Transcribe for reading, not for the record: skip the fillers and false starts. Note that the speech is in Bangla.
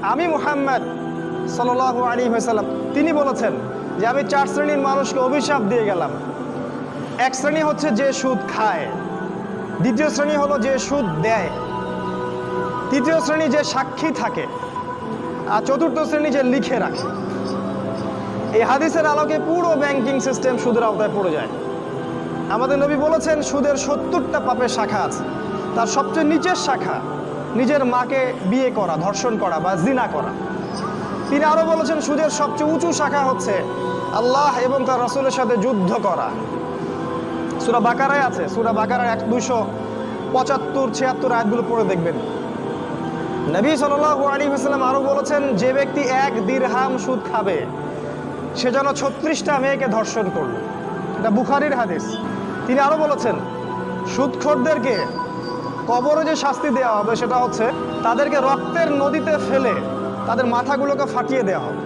আমি মুহাম্মদ সাল্লাল্লাহু আলাইহি ওয়াসাল্লাম তিনি বলেছেন যে আমি 4 শ্রেণীর মানুষকে অভিশাপ দিয়ে গেলাম। এক শ্রেণী হচ্ছে যে সুদ খায়, দ্বিতীয় শ্রেণী হলো যে সুদ দেয়, তৃতীয় শ্রেণী যে সাক্ষী থাকে, আর চতুর্থ শ্রেণী যে লিখে রাখে। এই হাদিসের আলোকে পুরো ব্যাংকিং সিস্টেম সুদের আওতায় পড়ে যায়। আমাদের নবী বলেছেন সুদের 70টা পাপের শাখা আছে, তার সবচেয়ে নিচের শাখা নিজের মাকে বিয়ে করা, ধর্ষণ করা বা জিনা করা। তিনি আরো বলেছেন সুদের সবচেয়ে উঁচু শাখা হচ্ছে আল্লাহ এবং তার রাসূলের সাথে যুদ্ধ করা। সূরা বাকারায় আছে, সূরা বাকারার 275-76 আয়াতগুলো পড়ে দেখবেন। নবী সাল্লাল্লাহু আলাইহি ওয়াসাল্লাম আরো বলেছেন যে ব্যক্তি 1 দিরহাম সুদ খাবে সে যেন 36টা মেয়েকে ধর্ষণ করল। এটা বুখারীর হাদিস। তিনি আরো বলেছেন সুদখোরদেরকে কবরে যে শাস্তি দেওয়া হবে সেটা হচ্ছে তাদেরকে রক্তের নদীতে ফেলে তাদের মাথাগুলোকে ফাটিয়ে দেওয়া হবে।